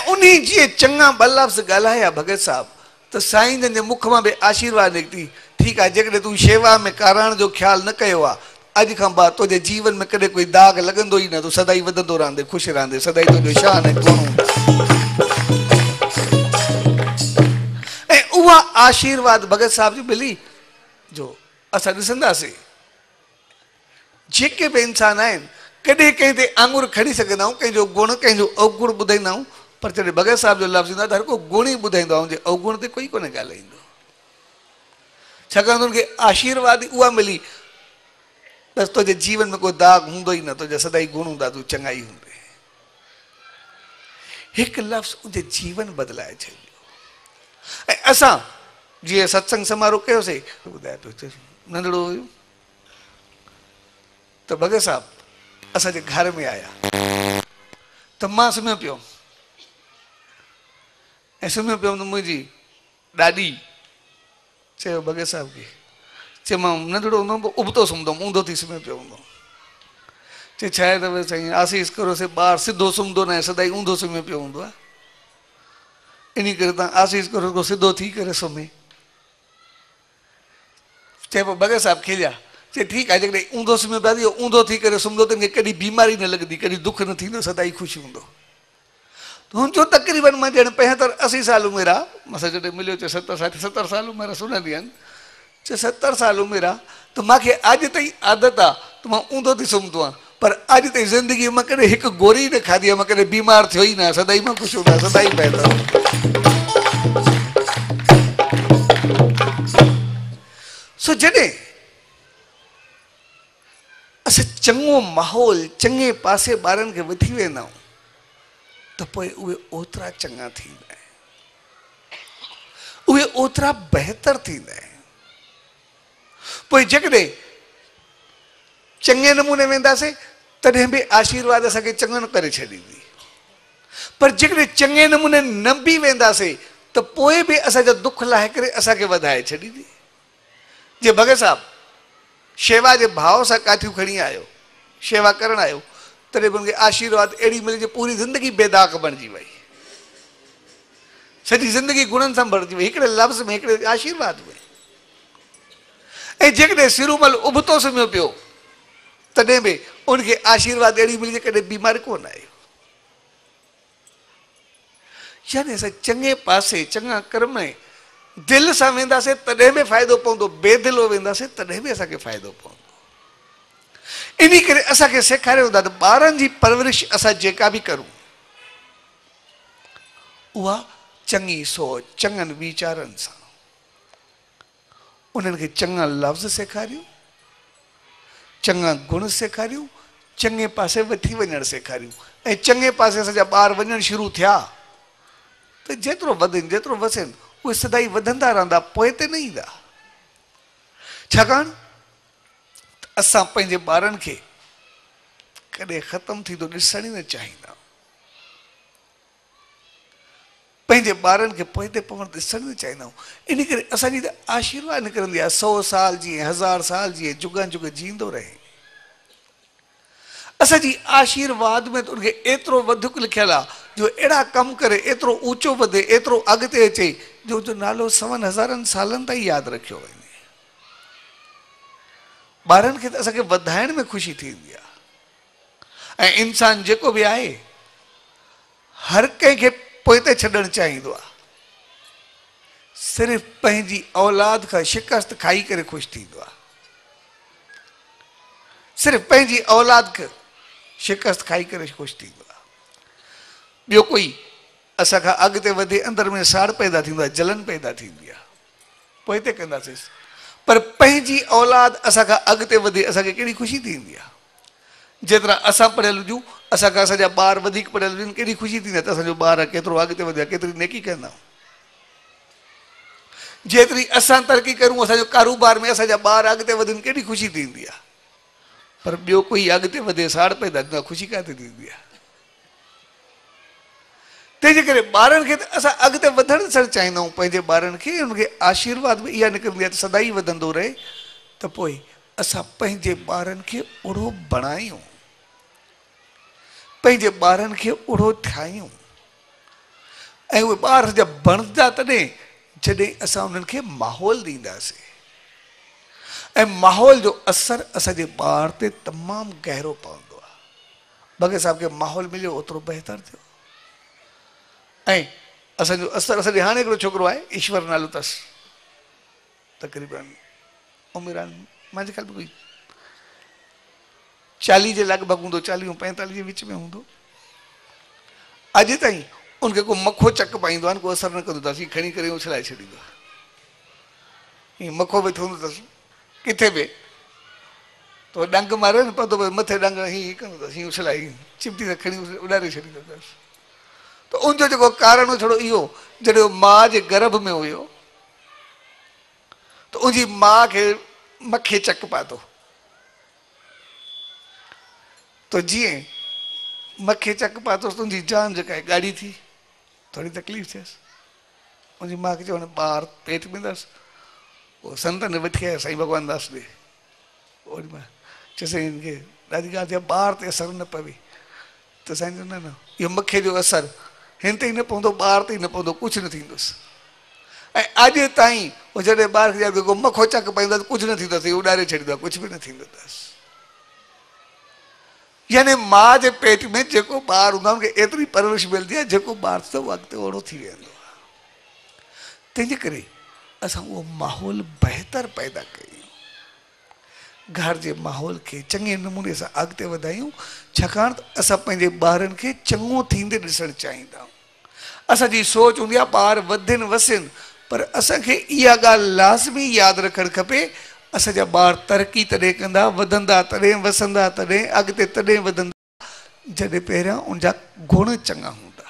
उन्हीं जी चंगा ब लफ्ज़ ॻाल्हाया भगत साहब तो साईं जन जे मुख में भी आशीर्वाद निकती। ठीक है, जेकॾहिं तू सेवा में कारण जो ख्याल न कयो आहे, अज खां बाद तुझे जीवन में कदे कोई दाग लगंदो ही न, तू सदाई वधंदो रहंदे, खुश रहंदे, सदाई तुझो शान है गुण। उहा आशीर्वाद भगत साहब जी मिली जो असां ॾिसंदासीं। जेके भी इंसान आहिनि कॾहिं कंहिं ते आंगुर खणी सघंदा आहियूं, कंहिंजो गुण कंहिंजो अवगुण ॿुधाईंदा आहियूं, पर जॾहिं भगत साहब जो लफ़्ज़ ईंदो आहे त हर को गुण ई ॿुधाईंदो आहे, जे अवगुण ते कोई कोन ॻाल्हाईंदो। छाकाणि उनखे आशीर्वाद ई उहा मिली, बसि तुंहिंजे जीवन में कोई दाग हूंदो ई न, तुंहिंजा सदाई गुण हूंदा, तूं चङाई हूंदे। हिकु लफ़्ज़ उनजे जीवन बदिलाए छॾियो। ऐं असां जीअं सत्संग समारोह कयोसीं, ॿुधाए पियो नंढड़ो हुयो त भगत साहब असांजे घर में आया त मां सुम्हियो पियो ऐं सुम्हियो पियो त मुंहिंजी ॾाॾी चयो भगत साहब खे, चयो मां नंढड़ो हूंदो हुउमि उबतो सुम्हंदो हुउमि, ऊंधो थी सुम्हियो पियो हूंदो। चयो छा आहे त भई साईं आसीस करो से ॿार सिधो सुम्हंदो न आहे, सदाई ऊंधो सुम्हियो पियो हूंदो आहे, इन करे तव्हां आसीस करो को सिधो थी करे सुम्हे। चइबो भगत साहब खिलिया, चए ठीकु आहे, जेकॾहिं ऊंधो सुम्हियो पिया थी ऊंधो थी करे सुम्हंदो त हिनखे कॾहिं बीमारी न लॻंदी, कॾहिं दुख न थींदो, सदाई ख़ुशि हूंदो। हुनजो तक़रीबन मां ॼण 75-80 साल उमिरि आहे, मूंसां जॾहिं मिलियो चयो 70 साल उमिरि सुञाणी आहिनि, चयो 70 साल उमिरि आहे त मूंखे अॼु ताईं आदत आहे त मां ऊंधो थी सुम्हंदो आहियां, पर अॼु ताईं ज़िंदगीअ मां कॾहिं हिकु गोरी न खाधी आहे, मां कॾहिं बीमार थियो ई न, सदाई मां ख़ुशि हूंदो आहियां, सदाई बहितर। सो जॾहिं असां चङो माहौल चङे पासे ॿारनि खे वठी वेंदा आहियूं त पोइ उहे ओतिरा चङा थींदा आहिनि, उहे ओतिरा बहितर थींदा आहिनि। पोइ जेकॾहिं चङे नमूने वेंदासीं तॾहिं बि आशीर्वाद असांखे चङनि करे छॾींदी, पर जेकॾहिं चङे नमूने न बि वेंदासीं त पोइ बि असांजा दुख लाहे करे असांखे वधाए छॾींदी। जे भगत साहब शेवा जे भाव सां काठियूं खणी आयो, शेवा करणु आयो, तॾहिं बि हुनखे आशीर्वाद अहिड़ी मिली जो पूरी ज़िंदगी बेदाग बणिजी वई, सॼी ज़िंदगी गुणनि सां भरिजी वई, हिकिड़े लफ़्ज़ में, हिकिड़े आशीर्वाद में। ऐं जेकॾहिं सिरूमल उबतो सुम्हियो पियो तॾहिं बि उनखे आशीर्वाद अहिड़ी मिली जो कॾहिं बीमारी कोन आयो। यानी असां चङे पासे चङा कर्म दिलि सां वेंदासीं तॾहिं बि फ़ाइदो पवंदो, बेदिलो वेंदासीं तॾहिं बि असांखे फ़ाइदो पवंदो। इन करे असांखे सेखारियो वेंदो आहे त ॿारनि जी परवरिश असां जेका बि करूं उहा चङी सोच, चङनि वीचारनि सां, उन्हनि खे चङा लफ़्ज़ सेखारियूं, चङा गुण सेखारियूं, चङे पासे वठी वञणु सेखारियूं। ऐं चङे पासे असांजा ॿार वञणु शुरू थिया त जेतिरो वधनि जेतिरो वसनि उहे सदाई वधंदा रहंदा, पोइ ते न ईंदा। छाकाणि असां पंहिंजे ॿारनि खे कॾहिं ख़तमु थींदो ॾिसण ई न चाहींदा, पंहिंजे ॿारनि खे पोइते पवणु ॾिसण न चाहींदा आहियूं। इन करे असांजी त आशीर्वाद निकिरंदी आहे, 100 साल जीअं, 1000 साल जीअं, जुगनि जुग जींदो रहे। असांजी आशीर्वाद में त उनखे एतिरो वधीक लिखियलु आहे जो अहिड़ा कमु करे एतिरो ऊचो वधे, एतिरो अॻिते अचे जो जो नालो 100,000 सालनि ताईं यादि रखियो वञे। ॿारनि खे त असांखे वधाइण में ख़ुशी थींदी आहे। ऐं इंसान जेको बि आहे हर कंहिंखे पोइते छॾणु चाहींदो आहे, सिर्फ़ु पंहिंजी औलाद खां शिकस्त खाई करे ख़ुशि थींदो आहे, सिर्फ़ु पंहिंजी औलाद खे शिकस्त खाई करे ख़ुशि थींदो आहे। ॿियो कोई असांखां अॻिते वधे अंदरि में साड़ पैदा थींदो आहे, जलन पैदा थींदी आहे, पोइते कंदासीं। पर पंहिंजी औलाद असांखां अॻिते वधे असांखे कहिड़ी ख़ुशी थींदी आहे। जेतिरा असां पढ़ियल हुजूं, असांखां असांजा ॿार वधीक पढ़ियल हुजनि, केॾी ख़ुशी थींदी आहे त असांजो ॿार केतिरो अॻिते वधियो आहे, केतिरी नेकी कंदा। जेतिरी असां तरक़ी करूं, असांजो कारोबार में असांजा ॿार अॻिते वधनि, केॾी ख़ुशी थींदी आहे। पर ॿियो कोई अॻिते वधे साड़ पैदा थींदो आहे, ख़ुशी किथे थींदी आहे। तंहिंजे करे ॿारनि खे त असां अॻिते वधणु ॾिसणु चाहींदा आहियूं, पंहिंजे ॿारनि खे हुनखे आशीर्वाद में इहा निकिरंदी आहे त सदाई वधंदो रहे। त पोइ असां पंहिंजे ॿारनि खे ओड़ो बणायूं, पंहिंजे ॿारनि खे ओढ़ो ठाहियूं ऐं उहे ॿार जब बणंदा तॾहिं जॾहिं असां उन्हनि खे माहौल ॾींदासीं ऐं माहौल जो असर असांजे ॿार ते तमामु गहरो पवंदो आहे। बगे साहब खे माहौल मिलियो ओतिरो बहितर थियो ऐं असांजो असर असांजे हाणे हिकिड़ो छोकिरो आहे ईश्वर नालो अथसि तक़रीबन उमिरि मुंहिंजे ख़्याल में कोई 40 जे लॻभॻि हूंदो 40-45 जे विच में हूंदो। अॼु ताईं उनखे को मखो चक पाईंदो आहे को असर न कंदो अथसि खणी करे उछलाए छॾींदो आहे हीअं मखो वेठो हूंदो अथसि किथे बि तो डंग मारे न पतो मथे डंग हीअं कंदो अथसि हीअं उछलाए चिमटी सां खणी उॾारे छॾींदो अथसि। त उनजो जेको कारण हो छड़ो इहो जॾहिं माउ जे गर्भ में हुयो त उनजी माउ खे मखे चक पातो तो जीअं मखे चक पातोसि त उनजी जान जेका आहे ॻाढ़ी थी थोड़ी तकलीफ़ थियसि। उनजी माउ खे चयो ॿार पेट में अथसि पोइ संतनि वठी आया साईं भॻवान दास ॾे ओॾी महिल चयसि हिनखे ॾाढी ॻाल्हि थी ॿार ते असरु न पवे त साईं चयो न इहो मखे जो असरु हिन ते ई न पवंदो ॿार ते ई न पवंदो कुझु न थींदुसि। ऐं अॼु ताईं उहो जॾहिं ॿार खे जेको मखो चक पाईंदो आहे त कुझु न थींदो अथसि उॾारे छॾींदो आहे कुझु बि न थींदो अथसि। यानी माउ जे पेट में जेको ॿार हूंदो आहे हुनखे एतिरी परवरिश मिलंदी आहे जेको ॿार त उहो अॻिते ओड़ो थी वेंदो आहे। तंहिंजे करे असां उहो माहौल बहितर पैदा कयूं घर जे माहौल खे चङे नमूने सां अॻिते वधायूं छाकाणि त असां पंहिंजे ॿारनि खे चङो थींदे ॾिसणु चाहींदा आहियूं। असांजी सोच हूंदी आहे ॿार वधनि वसनि पर असांखे इहा ॻाल्हि लाज़मी यादि रखणु खपे असांजा ॿार तरक़ी तॾहिं कंदा वधंदा तॾहिं वसंदा तॾहिं अॻिते तॾहिं वधंदा जॾहिं पहिरियां उनजा गुण चङा हूंदा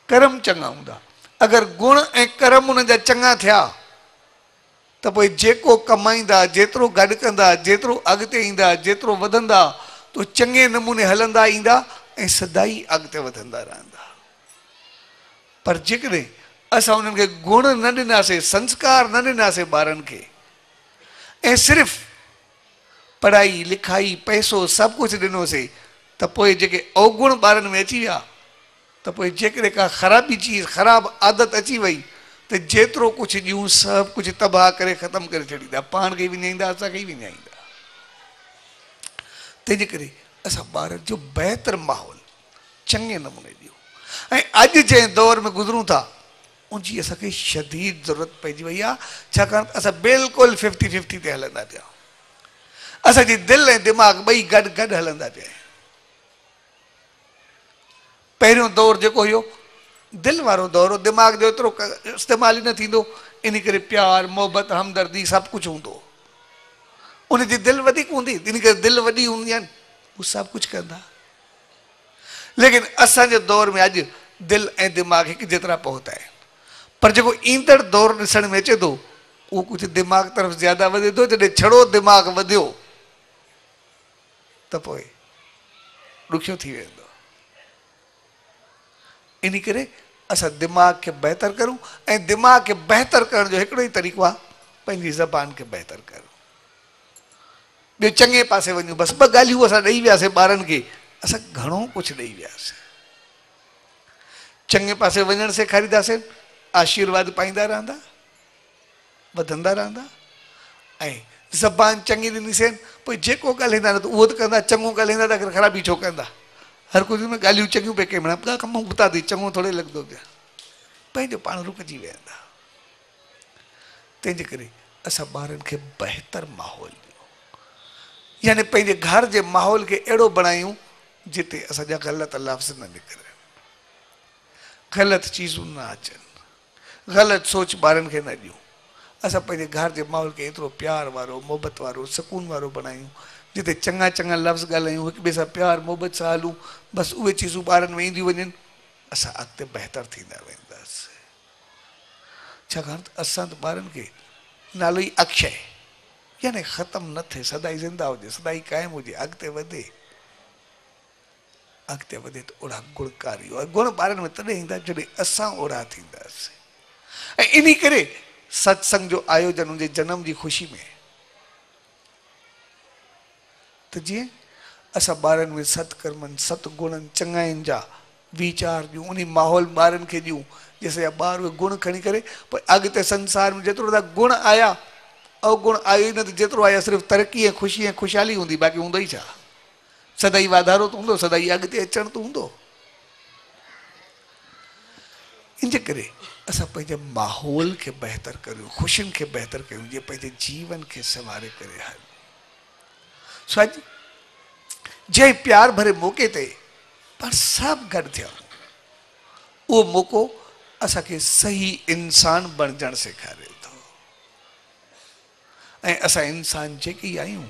कर्म चङा हूंदा। अगरि गुण ऐं कर्म उन्हनि जा चङा थिया त पोइ जेको कमाईंदा जेतिरो गॾु कंदा जेतिरो अॻिते ईंदा जेतिरो वधंदा तो चङे नमूने हलंदा ईंदा ऐं सदाई अॻिते वधंदा रहंदा। पर जेकॾहिं असां उन्हनि खे गुण न ॾिनासीं संस्कार न ॾिनासीं ॿारनि खे ऐं सिर्फ़ु पढ़ाई लिखाई पैसो सभु कुझु ॾिनोसीं त पोइ जेके अवगुण ॿारनि में अची विया त पोइ जेकॾहिं का ख़राबी चीज़ ख़राबु आदत अची वई त जेतिरो कुझु ॾियूं सभु कुझु तबाह करे ख़तमु करे छॾींदा पाण खे विञाईंदा असांखे ई विञाईंदा। तंहिंजे करे असां ॿारनि जो बहितर माहौल चङे नमूने ॾियूं ऐं अॼु जंहिं दौर में गुज़रूं था उनजी असांखे शदीद ज़रूरत पइजी वई आहे छाकाणि असां बिल्कुलु 50-50 ते हलंदा पिया असांजी दिलि ऐं दिमाग़ ॿई गॾु गॾु हलंदा पिया। पहिरियों दौर जेको हुयो दिलि वारो दौर हो दिमाग़ जो एतिरो इस्तेमालु ई न थींदो इन करे प्यार मोहबत हमदर्दी सभु कुझु हूंदो उनजी दिलि वधीक हूंदी इन करे दिलि वॾी हूंदी आहिनि हू सभु कुझु कंदा। लेकिन असांजे दौर में अॼु दिलि ऐं दिमाग़ हिकु जेतिरा पहुता आहिनि पर जेको ईंदड़ दौर ॾिसण में अचे थो उहो कुझु दिमाग़ तरफ़ ज़्यादा वधे थो जॾहिं छड़ो दिमाग़ वधियो त पोइ ॾुखियो थी वेंदो। इन करे असां दिमाग़ खे बहितर करूं ऐं दिमाग़ खे बहितर करण जो हिकिड़ो ई तरीक़ो आहे पंहिंजी ज़बान खे बहितर करूं ॿियो चङे पासे वञूं बसि ॿ ॻाल्हियूं असां ॾेई वियासीं ॿारनि खे असां घणो कुझु ॾेई वियासीं चङे पासे वञणु सेखारींदासीं आशीर्वाद पाईंदा रहंदा वधंदा रहंदा ऐं ज़बान चङी ॾिनीसीं पोइ जेको ॻाल्हाईंदा न त उहो त कंदा चङो ॻाल्हाईंदा त आख़िर ख़राबी छो कंदा हर कुझु में ॻाल्हियूं चङियूं पिया कंहिं महिल कमु उता थी चङो थोरे लॻंदो पिया पंहिंजो पाण रुकिजी वेंदा। तंहिंजे करे असां ॿारनि खे बहितर माहौल ॾियूं यानी पंहिंजे घर जे माहौल खे अहिड़ो बणायूं जिते असांजा ग़लति लफ़्ज़ न निकिरनि ग़लति चीज़ूं न अचनि ग़लति सोच ॿारनि खे न ॾियूं असां पंहिंजे घर जे माहौल खे एतिरो प्यार वारो मोहबत वारो सुकून वारो बणायूं जिते चङा चङा लफ़्ज़ ॻाल्हायूं हिक ॿिए सां प्यार मोहबत सां हलूं बसि उहे चीज़ूं ॿारनि में ईंदियूं वञनि असां अॻिते बहितर थींदा वेंदासीं। छाकाणि त असां त ॿारनि खे नालो ई अक्षय यानी ख़तमु न थिए सदाई ज़िंदा हुजे सदाई क़ाइमु हुजे अॻिते वधे त ओड़ा गुणकारी गुण ॿारनि में तॾहिं ईंदा जॾहिं असां ओड़ा थींदासीं। ऐं इन करे सत्संग जो आयोजन हुजे जनम जी ख़ुशी में त जीअं असां ॿारनि में सत्कर्मनि सतगुणनि चङाइनि जा वीचार ॾियूं उन माहौल ॿारनि खे ॾियूं जैसे ॿार उहे गुण खणी करे पोइ अॻिते संसार में जेतिरो त गुण आया अवगुण आयो ई न त जेतिरो आया सिर्फ़ु तरक़ी ऐं ख़ुशी ऐं ख़ुशहाली हूंदी बाक़ी हूंदो ई छा सदाई वाधारो त हूंदो सदाई अॻिते अचण त हूंदो इन जे करे असां पंहिंजे माहौल खे बहितर करियूं ख़ुशियुनि खे बहितर कयूं जीअं पंहिंजे जीवन खे संवारे करे हलूं सो अॼु जंहिं प्यार भरे मौक़े ते पर सभु गॾु थिया उहो मौक़ो असांखे सही इंसान बणजणु सेखारे थो ऐं असां इंसान जेके ई आहियूं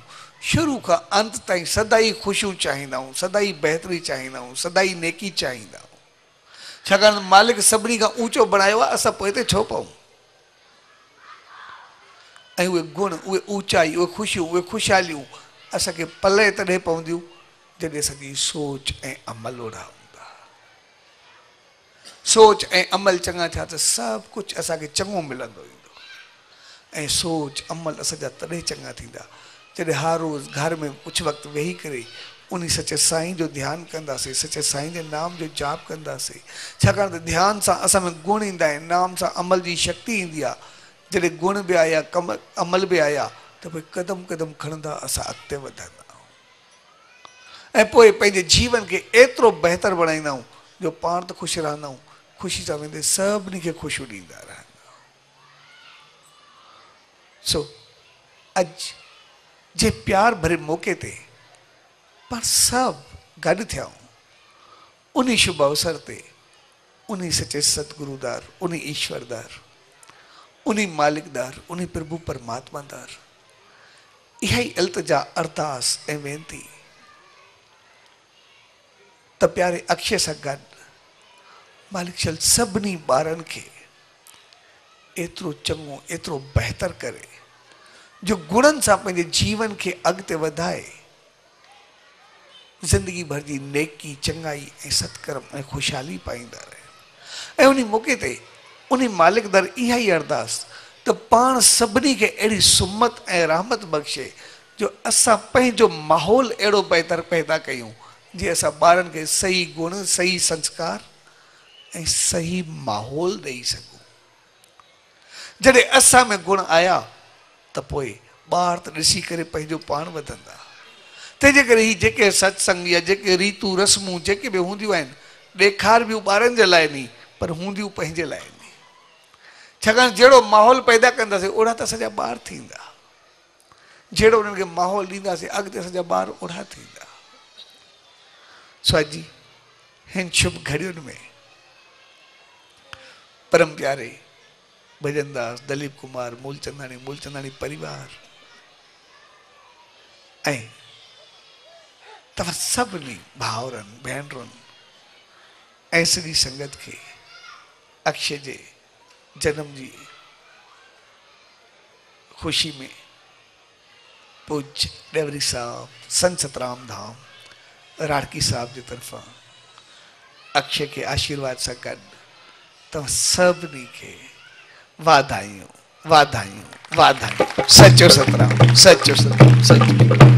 शुरू खां अंत ताईं सदाई ख़ुशियूं चाहींदा आहियूं सदाई बहितरी चाहींदा आहियूं सदाई नेकी चाहींदा आहियूं छाकाणि मालिक सभिनी खां ऊचो बणायो आहे असां पोइ ते छो पऊं ऐं उहे गुण उहे ऊचाई उहे ख़ुशियूं उहे ख़ुशहालियूं असांखे पले तॾहिं पवंदियूं जॾहिं असांजी सोच ऐं अमल ओड़ा हूंदा सोच ऐं अमल चङा थिया त सभु कुझु असांखे चङो मिलंदो ईंदो ऐं सोच अमल असांजा तॾहिं चङा थींदा जॾहिं हर रोज़ घर में कुझु वक़्तु वेही करे उन सचे साईं जो ध्यानु कंदासीं सचे साईं जे नाम जो जाप कंदासीं छाकाणि त ध्यान सां असां में गुण ईंदा आहिनि नाम सां अमल जी शक्ति ईंदी आहे जॾहिं गुण बि आया अमल बि आया त पोइ क़दम क़दम खणंदा असां अॻिते वधंदा आहियूं ऐं पोइ पंहिंजे जीवन खे एतिरो बहितर बणाईंदा आहियूं जो पाण त ख़ुशि रहंदा आहियूं ख़ुशी सां वेंदे सभिनी खे ख़ुशियूं ॾींदा रहंदा सो अॼु जे प्यार भरे मौक़े ते पर सभु गॾु थिया उन शुभ अवसर ते उन सचे सतगुरुदार उन ईश्वरदार उन मालिकदार उन प्रभु परमात्मादार इहा ई इल्तिजा अरदास ऐं वेनती त प्यारे अक्षय सां गॾु मालिक चल सभिनी ॿारनि खे एतिरो चङो एतिरो बहितर करे जो गुणनि सां पंहिंजे जीवन खे अॻिते वधाए ज़िंदगी भर जी नेकी चङाई ऐं सत्कर्म ऐं ख़ुशहाली पाईंदा रहे ऐं उन मौक़े ते उन मालिक दर इहा ई अरदास त पाण सभिनी खे अहिड़ी सुमत ऐं रहमत बख़्शे जो असां पंहिंजो माहौल अहिड़ो बहितर पैदा कयूं जीअं असां ॿारनि खे सही गुण सही संस्कार ऐं सही माहौल ॾेई सघूं जॾहिं असां में गुण आया त पोइ ॿार त ॾिसी करे पंहिंजो पाण वधंदा तंहिंजे करे ही जेके सत्संग या जेके रीतू रस्मूं जेके बि हूंदियूं आहिनि ॾेखार बियूं ॿारनि जे लाइ नी पर हूंदियूं पंहिंजे लाइ नी छाकाणि जहिड़ो माहौल पैदा कंदासीं ओड़ा त असांजा ॿार थींदा जहिड़ो उन्हनि खे माहौल ॾींदासीं अॻिते असांजा ॿार ओड़ा थींदा सो अॼु हिन शुभ घड़ियुनि में परम प्यारे भजनदास दलीप कुमार मूलचंदानी परिवार ऐं तव्हां सभिनी भाउरनि भेनरुनि ऐं सॼी संगत खे अक्षय जे जन्म जी ख़ुशी में पूज्य डेवरी साहब संत सतराम धाम राड़की साहब जी तरफ़ां अक्षय के आशीर्वाद सां गॾु तव्हां सभिनी खे वाधायूं वाधायूं वाधायूं सचो सतराम सचो सतराम सचो